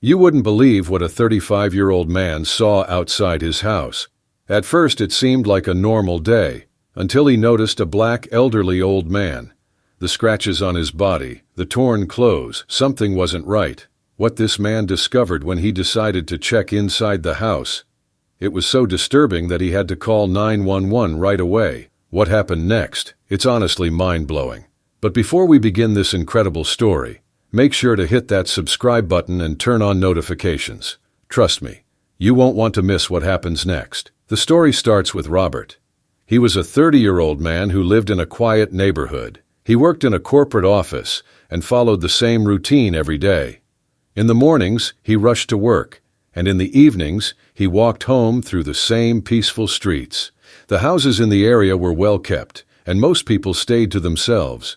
You wouldn't believe what a 35-year-old man saw outside his house. At first it seemed like a normal day, until he noticed a black elderly old man. The scratches on his body, the torn clothes, something wasn't right. What this man discovered when he decided to check inside the house. It was so disturbing that he had to call 911 right away. What happened next? It's honestly mind-blowing. But before we begin this incredible story, make sure to hit that subscribe button and turn on notifications. Trust me, you won't want to miss what happens next. The story starts with Robert. He was a 30-year-old man who lived in a quiet neighborhood. He worked in a corporate office and followed the same routine every day. In the mornings, he rushed to work, and in the evenings, he walked home through the same peaceful streets. The houses in the area were well kept, and most people stayed to themselves.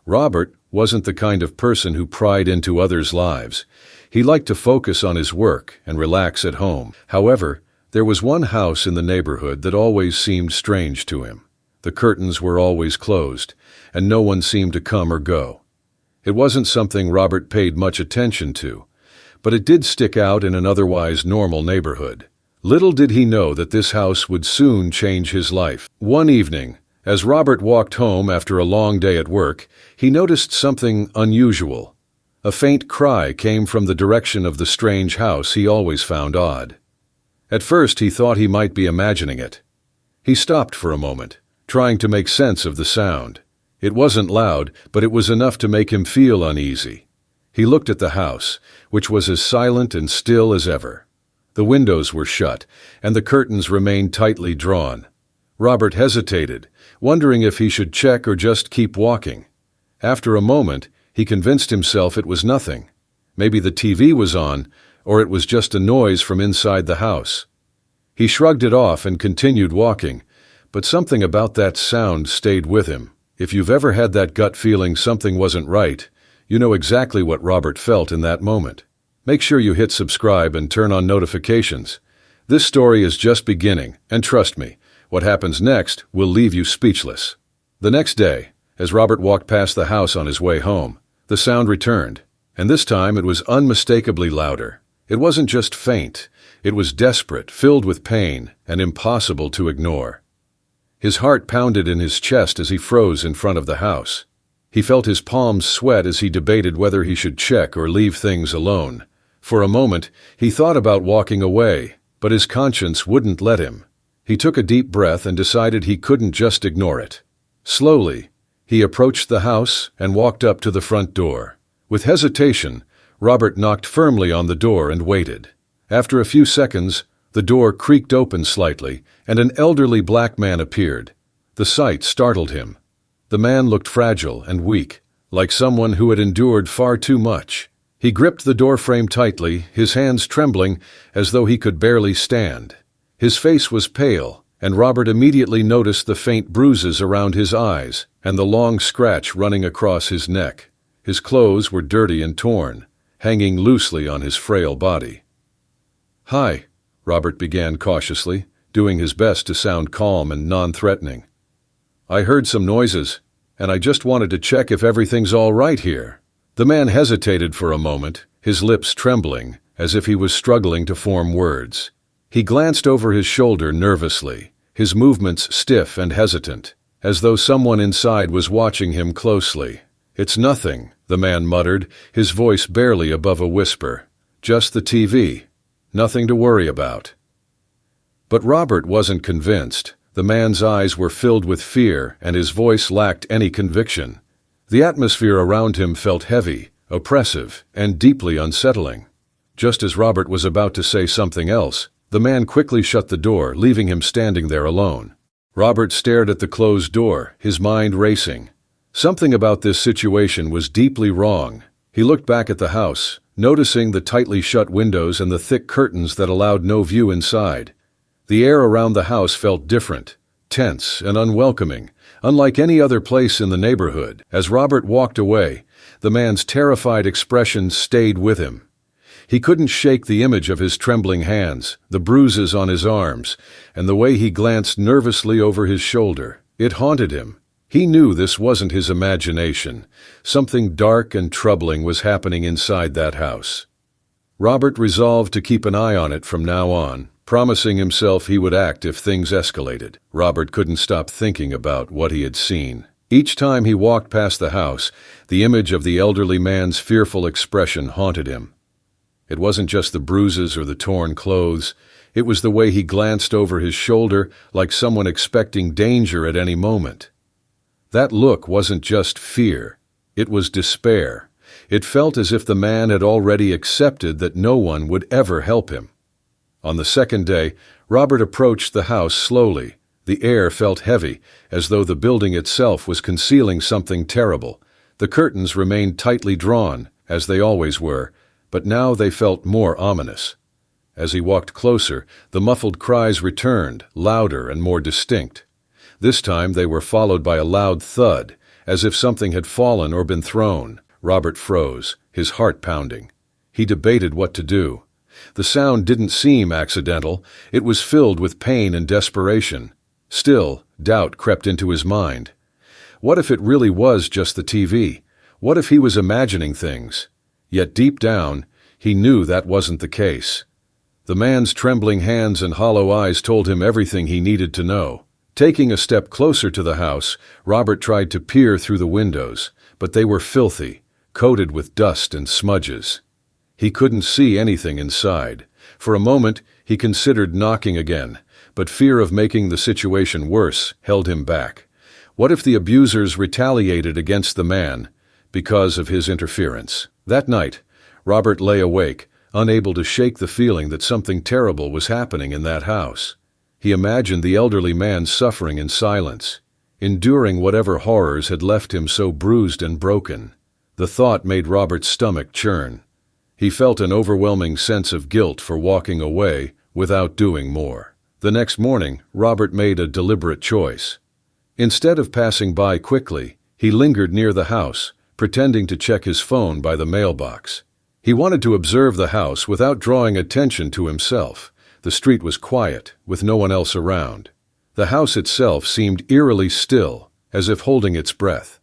Robert wasn't the kind of person who pried into others' lives. He liked to focus on his work and relax at home. However, there was one house in the neighborhood that always seemed strange to him. The curtains were always closed, and no one seemed to come or go. It wasn't something Robert paid much attention to, but it did stick out in an otherwise normal neighborhood. Little did he know that this house would soon change his life. One evening, as Robert walked home after a long day at work, he noticed something unusual. A faint cry came from the direction of the strange house he always found odd. At first he thought he might be imagining it. He stopped for a moment, trying to make sense of the sound. It wasn't loud, but it was enough to make him feel uneasy. He looked at the house, which was as silent and still as ever. The windows were shut, and the curtains remained tightly drawn. Robert hesitated, wondering if he should check or just keep walking. After a moment, he convinced himself it was nothing. Maybe the TV was on, or it was just a noise from inside the house. He shrugged it off and continued walking, but something about that sound stayed with him. If you've ever had that gut feeling something wasn't right, you know exactly what Robert felt in that moment. Make sure you hit subscribe and turn on notifications. This story is just beginning, and trust me, what happens next will leave you speechless. The next day, as Robert walked past the house on his way home, the sound returned, and this time it was unmistakably louder. It wasn't just faint, it was desperate, filled with pain, and impossible to ignore. His heart pounded in his chest as he froze in front of the house. He felt his palms sweat as he debated whether he should check or leave things alone. For a moment, he thought about walking away, but his conscience wouldn't let him. He took a deep breath and decided he couldn't just ignore it. Slowly, he approached the house and walked up to the front door. With hesitation, Robert knocked firmly on the door and waited. After a few seconds, the door creaked open slightly, and an elderly black man appeared. The sight startled him. The man looked fragile and weak, like someone who had endured far too much. He gripped the doorframe tightly, his hands trembling as though he could barely stand. His face was pale, and Robert immediately noticed the faint bruises around his eyes and the long scratch running across his neck. His clothes were dirty and torn, hanging loosely on his frail body. "Hi," Robert began cautiously, doing his best to sound calm and non-threatening. "I heard some noises, and I just wanted to check if everything's all right here." The man hesitated for a moment, his lips trembling, as if he was struggling to form words. He glanced over his shoulder nervously, his movements stiff and hesitant, as though someone inside was watching him closely. "It's nothing," the man muttered, his voice barely above a whisper. "Just the TV. Nothing to worry about." But Robert wasn't convinced. The man's eyes were filled with fear, and his voice lacked any conviction. The atmosphere around him felt heavy, oppressive, and deeply unsettling. Just as Robert was about to say something else, the man quickly shut the door, leaving him standing there alone. Robert stared at the closed door, his mind racing. Something about this situation was deeply wrong. He looked back at the house, noticing the tightly shut windows and the thick curtains that allowed no view inside. The air around the house felt different, tense and unwelcoming, unlike any other place in the neighborhood. As Robert walked away, the man's terrified expression stayed with him. He couldn't shake the image of his trembling hands, the bruises on his arms, and the way he glanced nervously over his shoulder. It haunted him. He knew this wasn't his imagination. Something dark and troubling was happening inside that house. Robert resolved to keep an eye on it from now on, promising himself he would act if things escalated. Robert couldn't stop thinking about what he had seen. Each time he walked past the house, the image of the elderly man's fearful expression haunted him. It wasn't just the bruises or the torn clothes. It was the way he glanced over his shoulder like someone expecting danger at any moment. That look wasn't just fear. It was despair. It felt as if the man had already accepted that no one would ever help him. On the second day, Robert approached the house slowly. The air felt heavy, as though the building itself was concealing something terrible. The curtains remained tightly drawn, as they always were, but now they felt more ominous. As he walked closer, the muffled cries returned, louder and more distinct. This time they were followed by a loud thud, as if something had fallen or been thrown. Robert froze, his heart pounding. He debated what to do. The sound didn't seem accidental. It was filled with pain and desperation. Still, doubt crept into his mind. What if it really was just the TV? What if he was imagining things? Yet deep down, he knew that wasn't the case. The man's trembling hands and hollow eyes told him everything he needed to know. Taking a step closer to the house, Robert tried to peer through the windows, but they were filthy, coated with dust and smudges. He couldn't see anything inside. For a moment, he considered knocking again, but fear of making the situation worse held him back. What if the abusers retaliated against the man because of his interference? That night, Robert lay awake, unable to shake the feeling that something terrible was happening in that house. He imagined the elderly man suffering in silence, enduring whatever horrors had left him so bruised and broken. The thought made Robert's stomach churn. He felt an overwhelming sense of guilt for walking away without doing more. The next morning, Robert made a deliberate choice. Instead of passing by quickly, he lingered near the house, pretending to check his phone by the mailbox. He wanted to observe the house without drawing attention to himself. The street was quiet, with no one else around. The house itself seemed eerily still, as if holding its breath.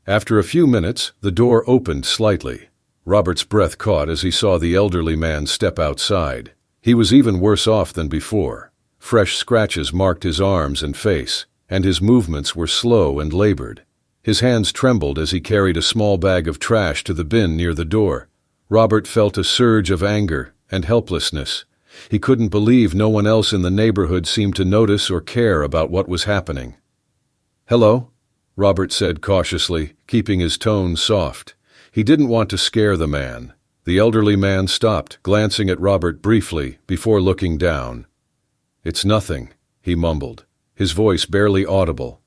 After a few minutes, the door opened slightly. Robert's breath caught as he saw the elderly man step outside. He was even worse off than before. Fresh scratches marked his arms and face, and his movements were slow and labored. His hands trembled as he carried a small bag of trash to the bin near the door. Robert felt a surge of anger and helplessness. He couldn't believe no one else in the neighborhood seemed to notice or care about what was happening. "Hello?" Robert said cautiously, keeping his tone soft. He didn't want to scare the man. The elderly man stopped, glancing at Robert briefly before looking down. "It's nothing," he mumbled, his voice barely audible.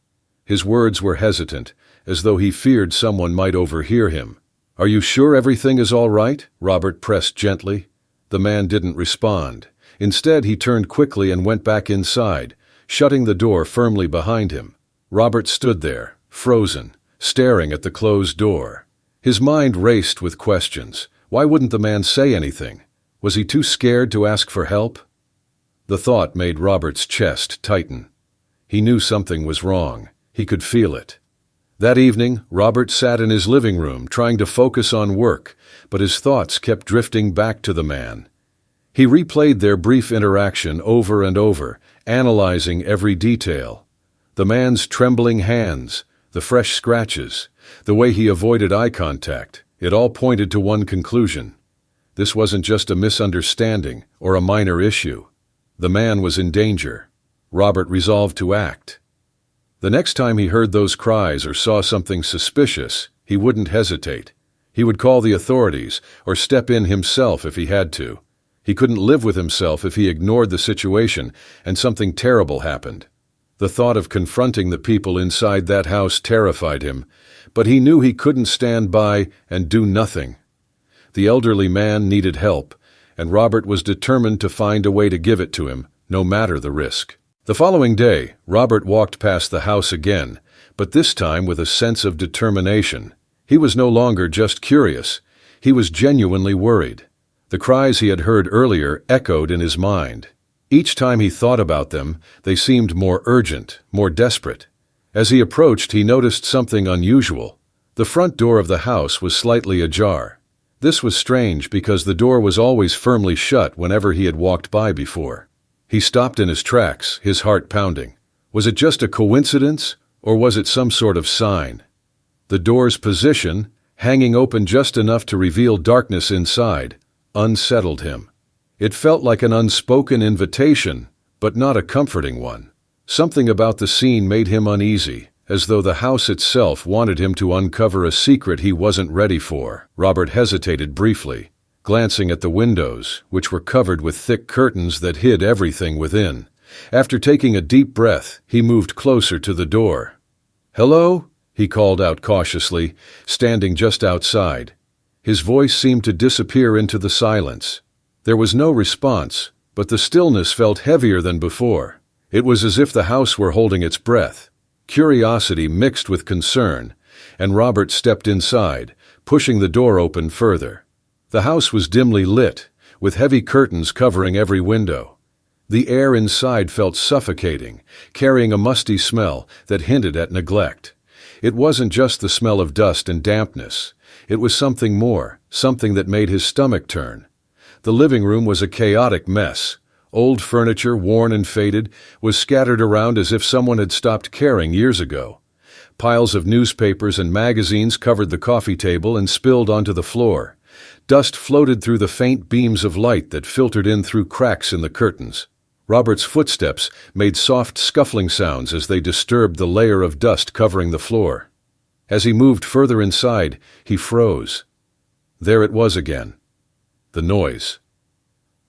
His words were hesitant, as though he feared someone might overhear him. "Are you sure everything is all right?" Robert pressed gently. The man didn't respond. Instead, he turned quickly and went back inside, shutting the door firmly behind him. Robert stood there, frozen, staring at the closed door. His mind raced with questions. Why wouldn't the man say anything? Was he too scared to ask for help? The thought made Robert's chest tighten. He knew something was wrong. He could feel it. That evening, Robert sat in his living room trying to focus on work, but his thoughts kept drifting back to the man. He replayed their brief interaction over and over, analyzing every detail. The man's trembling hands, the fresh scratches, the way he avoided eye contact, it all pointed to one conclusion. This wasn't just a misunderstanding or a minor issue. The man was in danger. Robert resolved to act. The next time he heard those cries or saw something suspicious, he wouldn't hesitate. He would call the authorities or step in himself if he had to. He couldn't live with himself if he ignored the situation and something terrible happened. The thought of confronting the people inside that house terrified him, but he knew he couldn't stand by and do nothing. The elderly man needed help, and Robert was determined to find a way to give it to him, no matter the risk. The following day, Robert walked past the house again, but this time with a sense of determination. He was no longer just curious. He was genuinely worried. The cries he had heard earlier echoed in his mind. Each time he thought about them, they seemed more urgent, more desperate. As he approached, he noticed something unusual. The front door of the house was slightly ajar. This was strange because the door was always firmly shut whenever he had walked by before. He stopped in his tracks, his heart pounding. Was it just a coincidence, or was it some sort of sign? The door's position, hanging open just enough to reveal darkness inside, unsettled him. It felt like an unspoken invitation, but not a comforting one. Something about the scene made him uneasy, as though the house itself wanted him to uncover a secret he wasn't ready for. Robert hesitated briefly, glancing at the windows, which were covered with thick curtains that hid everything within. After taking a deep breath, he moved closer to the door. "Hello?" he called out cautiously, standing just outside. His voice seemed to disappear into the silence. There was no response, but the stillness felt heavier than before. It was as if the house were holding its breath. Curiosity mixed with concern, and Robert stepped inside, pushing the door open further. The house was dimly lit, with heavy curtains covering every window. The air inside felt suffocating, carrying a musty smell that hinted at neglect. It wasn't just the smell of dust and dampness. It was something more, something that made his stomach turn. The living room was a chaotic mess. Old furniture, worn and faded, was scattered around as if someone had stopped caring years ago. Piles of newspapers and magazines covered the coffee table and spilled onto the floor. Dust floated through the faint beams of light that filtered in through cracks in the curtains. Robert's footsteps made soft scuffling sounds as they disturbed the layer of dust covering the floor. As he moved further inside, he froze. There it was again. The noise.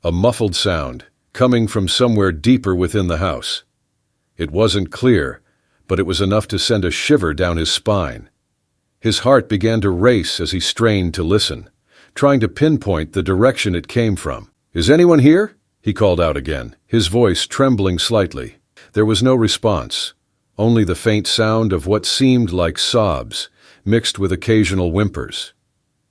A muffled sound, coming from somewhere deeper within the house. It wasn't clear, but it was enough to send a shiver down his spine. His heart began to race as he strained to listen, trying to pinpoint the direction it came from. "Is anyone here?" he called out again, his voice trembling slightly. There was no response, only the faint sound of what seemed like sobs, mixed with occasional whimpers.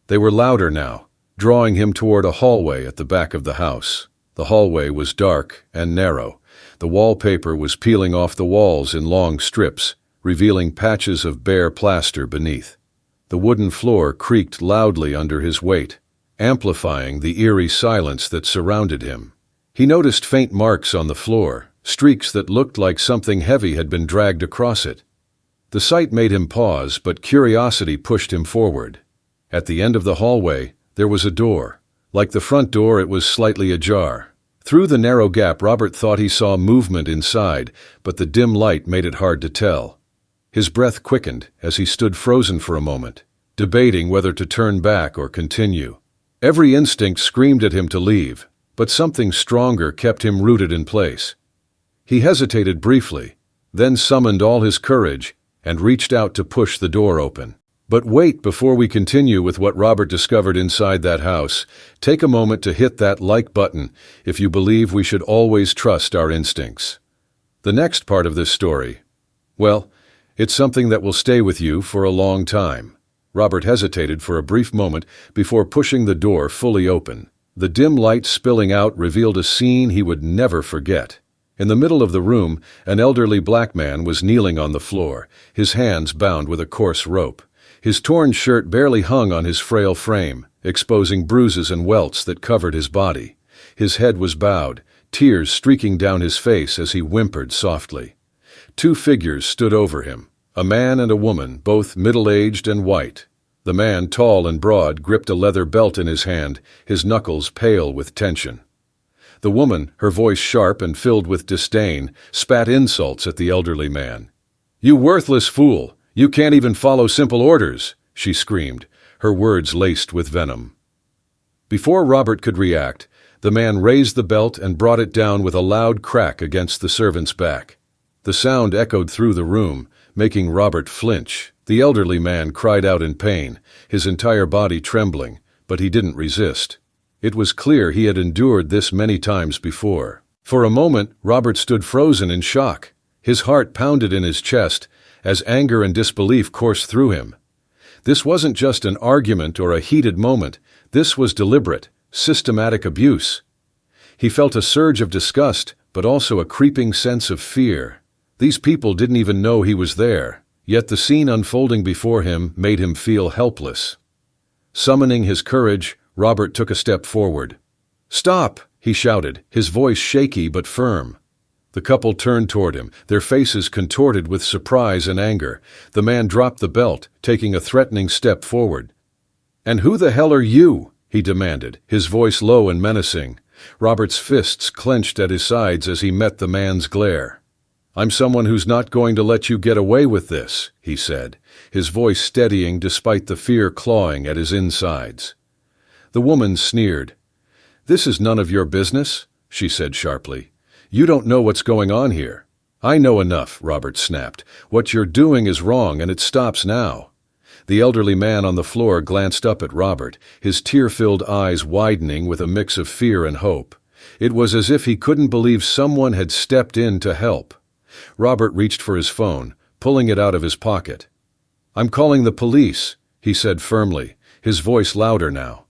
They were louder now, drawing him toward a hallway at the back of the house. The hallway was dark and narrow. The wallpaper was peeling off the walls in long strips, revealing patches of bare plaster beneath. The wooden floor creaked loudly under his weight, amplifying the eerie silence that surrounded him. He noticed faint marks on the floor, streaks that looked like something heavy had been dragged across it. The sight made him pause, but curiosity pushed him forward. At the end of the hallway, there was a door. Like the front door, it was slightly ajar. Through the narrow gap, Robert thought he saw movement inside, but the dim light made it hard to tell. His breath quickened as he stood frozen for a moment, debating whether to turn back or continue. Every instinct screamed at him to leave, but something stronger kept him rooted in place. He hesitated briefly, then summoned all his courage and reached out to push the door open. But wait, before we continue with what Robert discovered inside that house, take a moment to hit that like button if you believe we should always trust our instincts. The next part of this story, well, it's something that will stay with you for a long time. Robert hesitated for a brief moment before pushing the door fully open. The dim light spilling out revealed a scene he would never forget. In the middle of the room, an elderly black man was kneeling on the floor, his hands bound with a coarse rope. His torn shirt barely hung on his frail frame, exposing bruises and welts that covered his body. His head was bowed, tears streaking down his face as he whimpered softly. Two figures stood over him, a man and a woman, both middle-aged and white. The man, tall and broad, gripped a leather belt in his hand, his knuckles pale with tension. The woman, her voice sharp and filled with disdain, spat insults at the elderly man. "You worthless fool! You can't even follow simple orders," she screamed, her words laced with venom. Before Robert could react, the man raised the belt and brought it down with a loud crack against the servant's back. The sound echoed through the room, making Robert flinch. The elderly man cried out in pain, his entire body trembling, but he didn't resist. It was clear he had endured this many times before. For a moment, Robert stood frozen in shock. His heart pounded in his chest as anger and disbelief coursed through him. This wasn't just an argument or a heated moment. This was deliberate, systematic abuse. He felt a surge of disgust, but also a creeping sense of fear. These people didn't even know he was there, yet the scene unfolding before him made him feel helpless. Summoning his courage, Robert took a step forward. "Stop!" he shouted, his voice shaky but firm. The couple turned toward him, their faces contorted with surprise and anger. The man dropped the belt, taking a threatening step forward. "And who the hell are you?" he demanded, his voice low and menacing. Robert's fists clenched at his sides as he met the man's glare. "I'm someone who's not going to let you get away with this," he said, his voice steadying despite the fear clawing at his insides. The woman sneered. "This is none of your business," she said sharply. "You don't know what's going on here." "I know enough," Robert snapped. "What you're doing is wrong, and it stops now." The elderly man on the floor glanced up at Robert, his tear-filled eyes widening with a mix of fear and hope. It was as if he couldn't believe someone had stepped in to help. Robert reached for his phone, pulling it out of his pocket. "I'm calling the police," he said firmly, his voice louder now.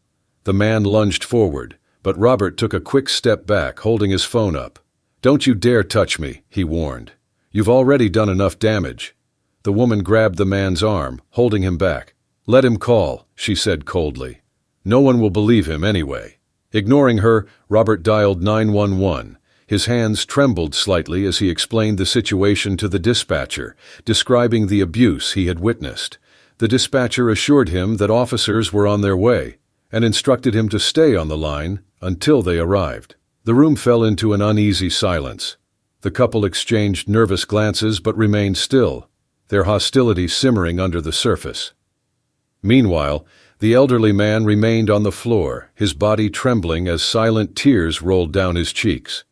The man lunged forward, but Robert took a quick step back, holding his phone up. "Don't you dare touch me," he warned. "You've already done enough damage." The woman grabbed the man's arm, holding him back. "Let him call," she said coldly. "No one will believe him anyway." Ignoring her, Robert dialed 911. His hands trembled slightly as he explained the situation to the dispatcher, describing the abuse he had witnessed. The dispatcher assured him that officers were on their way, and instructed him to stay on the line until they arrived. The room fell into an uneasy silence. The couple exchanged nervous glances but remained still, their hostility simmering under the surface. Meanwhile, the elderly man remained on the floor, his body trembling as silent tears rolled down his cheeks.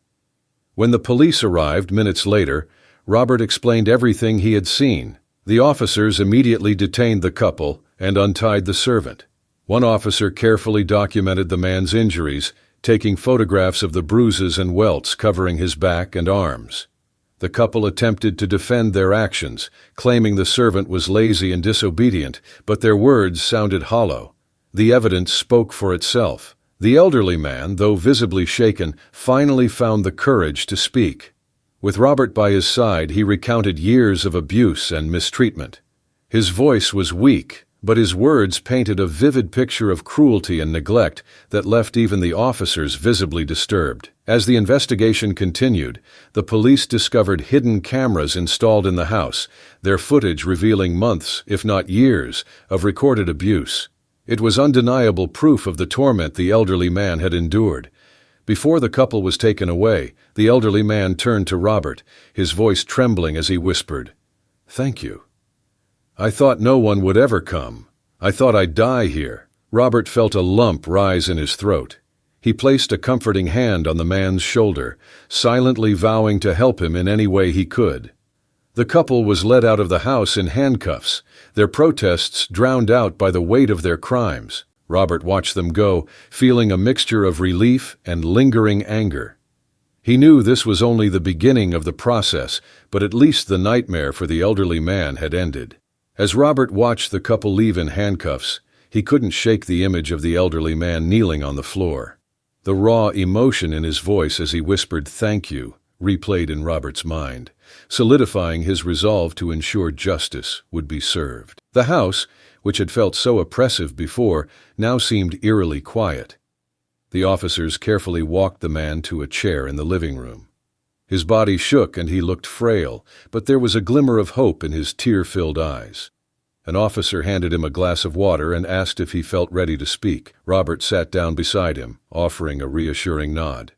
When the police arrived minutes later, Robert explained everything he had seen. The officers immediately detained the couple and untied the servant. One officer carefully documented the man's injuries, taking photographs of the bruises and welts covering his back and arms. The couple attempted to defend their actions, claiming the servant was lazy and disobedient, but their words sounded hollow. The evidence spoke for itself. The elderly man, though visibly shaken, finally found the courage to speak. With Robert by his side, he recounted years of abuse and mistreatment. His voice was weak, but his words painted a vivid picture of cruelty and neglect that left even the officers visibly disturbed. As the investigation continued, the police discovered hidden cameras installed in the house, their footage revealing months, if not years, of recorded abuse. It was undeniable proof of the torment the elderly man had endured. Before the couple was taken away, the elderly man turned to Robert, his voice trembling as he whispered, "Thank you. I thought no one would ever come. I thought I'd die here." Robert felt a lump rise in his throat. He placed a comforting hand on the man's shoulder, silently vowing to help him in any way he could. The couple was led out of the house in handcuffs, their protests drowned out by the weight of their crimes. Robert watched them go, feeling a mixture of relief and lingering anger. He knew this was only the beginning of the process, but at least the nightmare for the elderly man had ended. As Robert watched the couple leave in handcuffs, he couldn't shake the image of the elderly man kneeling on the floor. The raw emotion in his voice as he whispered "thank you" replayed in Robert's mind, solidifying his resolve to ensure justice would be served. The house, which had felt so oppressive before, now seemed eerily quiet. The officers carefully walked the man to a chair in the living room. His body shook and he looked frail, but there was a glimmer of hope in his tear-filled eyes. An officer handed him a glass of water and asked if he felt ready to speak. Robert sat down beside him, offering a reassuring nod.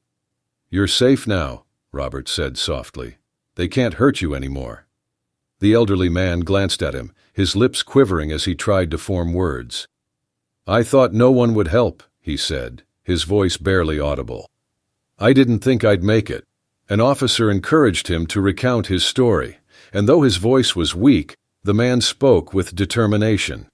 "You're safe now," Robert said softly. "They can't hurt you anymore." The elderly man glanced at him, his lips quivering as he tried to form words. "I thought no one would help," he said, his voice barely audible. "I didn't think I'd make it." An officer encouraged him to recount his story, and though his voice was weak, the man spoke with determination.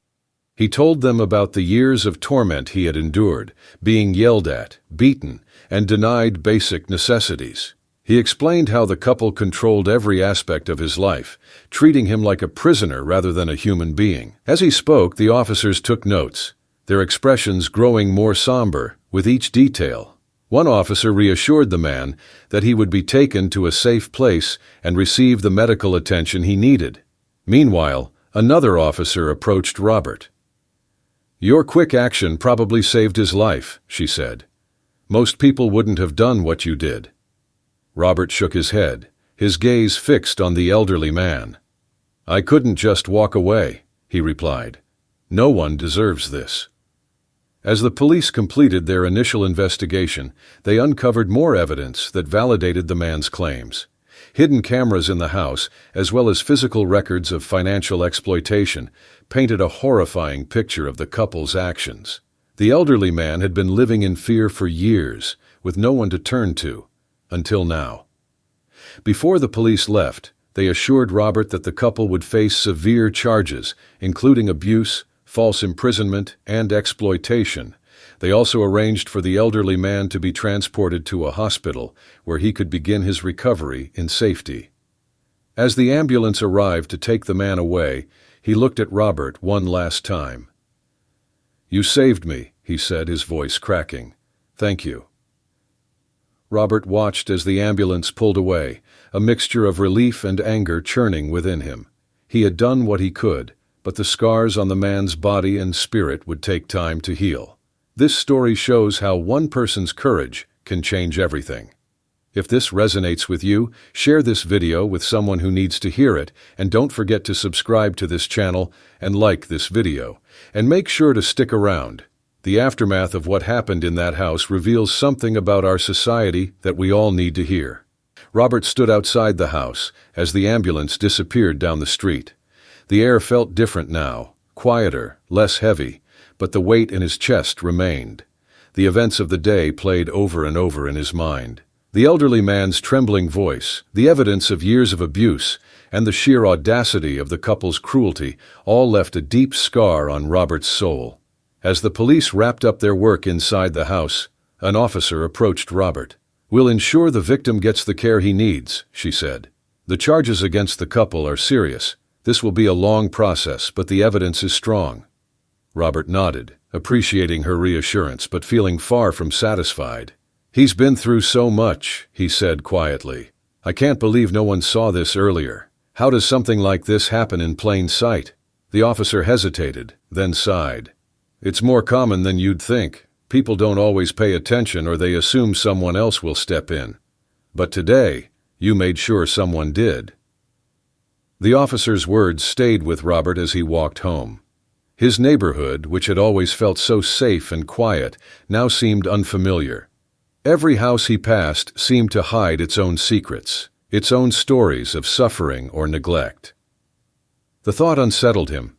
He told them about the years of torment he had endured, being yelled at, beaten, and denied basic necessities. He explained how the couple controlled every aspect of his life, treating him like a prisoner rather than a human being. As he spoke, the officers took notes, their expressions growing more somber with each detail. One officer reassured the man that he would be taken to a safe place and receive the medical attention he needed. Meanwhile, another officer approached Robert. "Your quick action probably saved his life," she said. "Most people wouldn't have done what you did." Robert shook his head, his gaze fixed on the elderly man. "I couldn't just walk away," he replied. "No one deserves this." As the police completed their initial investigation, they uncovered more evidence that validated the man's claims. Hidden cameras in the house, as well as physical records of financial exploitation, painted a horrifying picture of the couple's actions. The elderly man had been living in fear for years, with no one to turn to, until now. Before the police left, they assured Robert that the couple would face severe charges, including abuse, false imprisonment, and exploitation. They also arranged for the elderly man to be transported to a hospital where he could begin his recovery in safety. As the ambulance arrived to take the man away, he looked at Robert one last time. "You saved me," he said, his voice cracking. "Thank you." Robert watched as the ambulance pulled away, a mixture of relief and anger churning within him. He had done what he could, but the scars on the man's body and spirit would take time to heal. This story shows how one person's courage can change everything. If this resonates with you, share this video with someone who needs to hear it, and don't forget to subscribe to this channel and like this video. And make sure to stick around. The aftermath of what happened in that house reveals something about our society that we all need to hear. Robert stood outside the house as the ambulance disappeared down the street. The air felt different now, quieter, less heavy, but the weight in his chest remained. The events of the day played over and over in his mind. The elderly man's trembling voice, the evidence of years of abuse, and the sheer audacity of the couple's cruelty all left a deep scar on Robert's soul. As the police wrapped up their work inside the house, an officer approached Robert. "We'll ensure the victim gets the care he needs," she said. "The charges against the couple are serious. This will be a long process, but the evidence is strong." Robert nodded, appreciating her reassurance but feeling far from satisfied. "He's been through so much," he said quietly. "I can't believe no one saw this earlier. How does something like this happen in plain sight?" The officer hesitated, then sighed. "It's more common than you'd think. People don't always pay attention or they assume someone else will step in. But today, you made sure someone did." The officer's words stayed with Robert as he walked home. His neighborhood, which had always felt so safe and quiet, now seemed unfamiliar. Every house he passed seemed to hide its own secrets, its own stories of suffering or neglect. The thought unsettled him.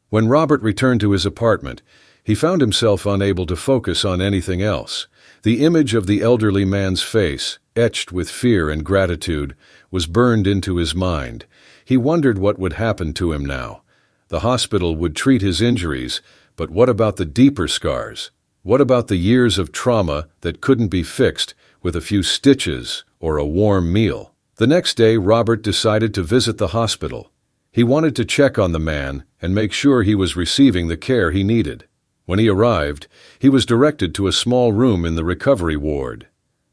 When Robert returned to his apartment, he found himself unable to focus on anything else. The image of the elderly man's face, etched with fear and gratitude, was burned into his mind. He wondered what would happen to him now. The hospital would treat his injuries, but what about the deeper scars? What about the years of trauma that couldn't be fixed with a few stitches or a warm meal? The next day, Robert decided to visit the hospital. He wanted to check on the man and make sure he was receiving the care he needed. When he arrived, he was directed to a small room in the recovery ward.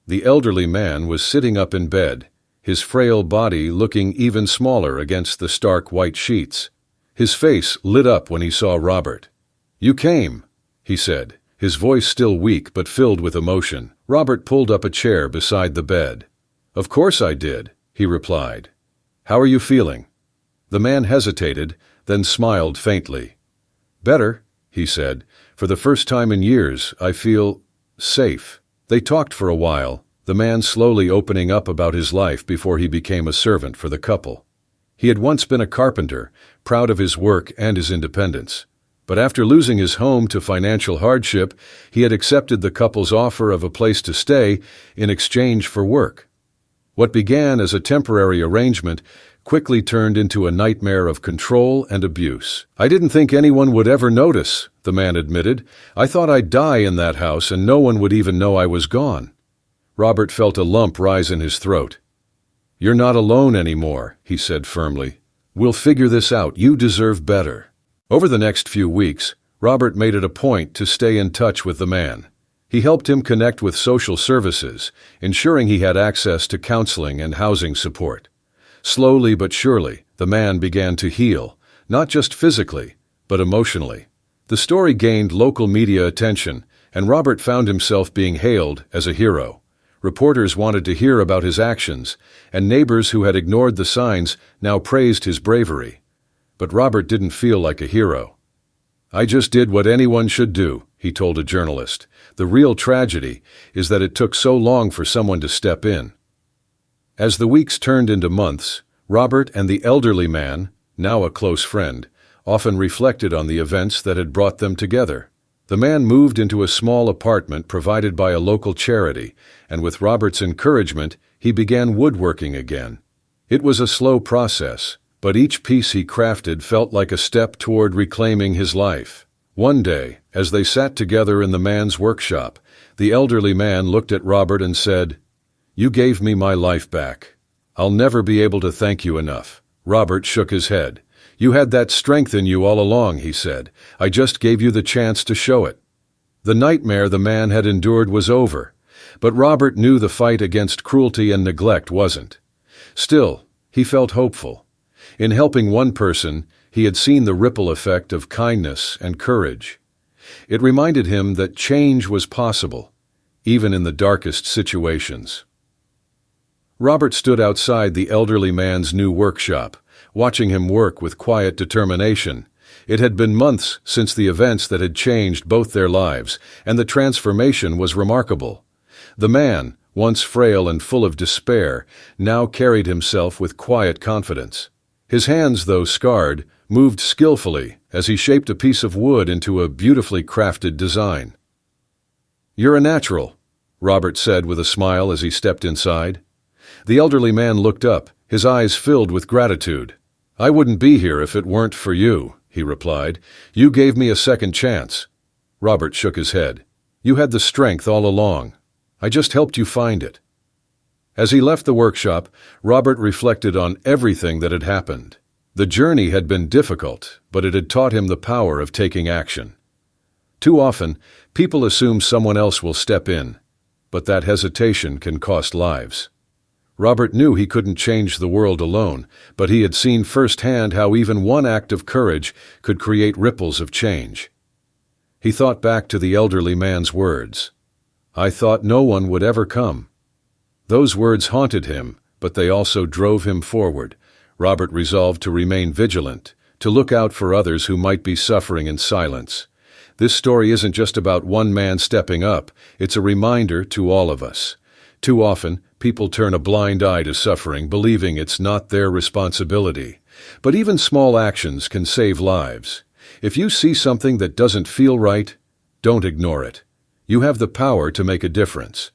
The elderly man was sitting up in bed, his frail body looking even smaller against the stark white sheets. His face lit up when he saw Robert. "You came," he said, his voice still weak but filled with emotion. Robert pulled up a chair beside the bed. "Of course I did," he replied. "How are you feeling?" The man hesitated, then smiled faintly. "Better," he said. "For the first time in years, I feel safe." They talked for a while, the man slowly opening up about his life before he became a servant for the couple. He had once been a carpenter, proud of his work and his independence. But after losing his home to financial hardship, he had accepted the couple's offer of a place to stay in exchange for work. What began as a temporary arrangement quickly turned into a nightmare of control and abuse. "I didn't think anyone would ever notice," the man admitted. "I thought I'd die in that house and no one would even know I was gone." Robert felt a lump rise in his throat. "You're not alone anymore," he said firmly. "We'll figure this out. You deserve better." Over the next few weeks, Robert made it a point to stay in touch with the man. He helped him connect with social services, ensuring he had access to counseling and housing support. Slowly but surely, the man began to heal, not just physically, but emotionally. The story gained local media attention, and Robert found himself being hailed as a hero. Reporters wanted to hear about his actions, and neighbors who had ignored the signs now praised his bravery. But Robert didn't feel like a hero. "I just did what anyone should do," he told a journalist. "The real tragedy is that it took so long for someone to step in." As the weeks turned into months, Robert and the elderly man, now a close friend, often reflected on the events that had brought them together. The man moved into a small apartment provided by a local charity, and with Robert's encouragement, he began woodworking again. It was a slow process, but each piece he crafted felt like a step toward reclaiming his life. One day, as they sat together in the man's workshop, the elderly man looked at Robert and said, "You gave me my life back. I'll never be able to thank you enough." Robert shook his head. "You had that strength in you all along," he said. "I just gave you the chance to show it." The nightmare the man had endured was over, but Robert knew the fight against cruelty and neglect wasn't. Still, he felt hopeful. In helping one person, he had seen the ripple effect of kindness and courage. It reminded him that change was possible, even in the darkest situations. Robert stood outside the elderly man's new workshop, watching him work with quiet determination. It had been months since the events that had changed both their lives, and the transformation was remarkable. The man, once frail and full of despair, now carried himself with quiet confidence. His hands, though scarred, moved skillfully as he shaped a piece of wood into a beautifully crafted design. "You're a natural," Robert said with a smile as he stepped inside. The elderly man looked up, his eyes filled with gratitude. "I wouldn't be here if it weren't for you," he replied. "You gave me a second chance." Robert shook his head. "You had the strength all along. I just helped you find it." As he left the workshop, Robert reflected on everything that had happened. The journey had been difficult, but it had taught him the power of taking action. Too often, people assume someone else will step in, but that hesitation can cost lives. Robert knew he couldn't change the world alone, but he had seen firsthand how even one act of courage could create ripples of change. He thought back to the elderly man's words. "I thought no one would ever come." Those words haunted him, but they also drove him forward. Robert resolved to remain vigilant, to look out for others who might be suffering in silence. This story isn't just about one man stepping up, it's a reminder to all of us. Too often, people turn a blind eye to suffering, believing it's not their responsibility. But even small actions can save lives. If you see something that doesn't feel right, don't ignore it. You have the power to make a difference.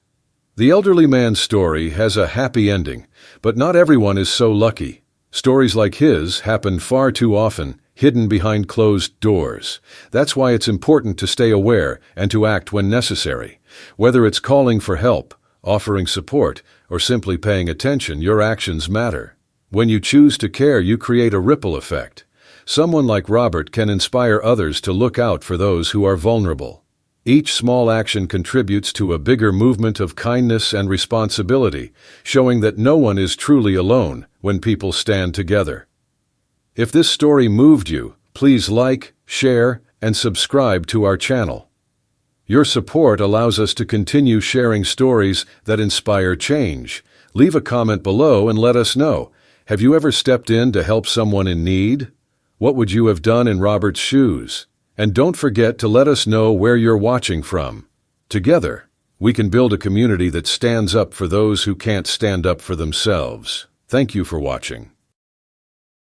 The elderly man's story has a happy ending, but not everyone is so lucky. Stories like his happen far too often, hidden behind closed doors. That's why it's important to stay aware and to act when necessary. Whether it's calling for help, offering support, or simply paying attention, your actions matter. When you choose to care, you create a ripple effect. Someone like Robert can inspire others to look out for those who are vulnerable. Each small action contributes to a bigger movement of kindness and responsibility, showing that no one is truly alone when people stand together. If this story moved you, please like, share, and subscribe to our channel. Your support allows us to continue sharing stories that inspire change. Leave a comment below and let us know. Have you ever stepped in to help someone in need? What would you have done in Robert's shoes? And don't forget to let us know where you're watching from. Together, we can build a community that stands up for those who can't stand up for themselves. Thank you for watching.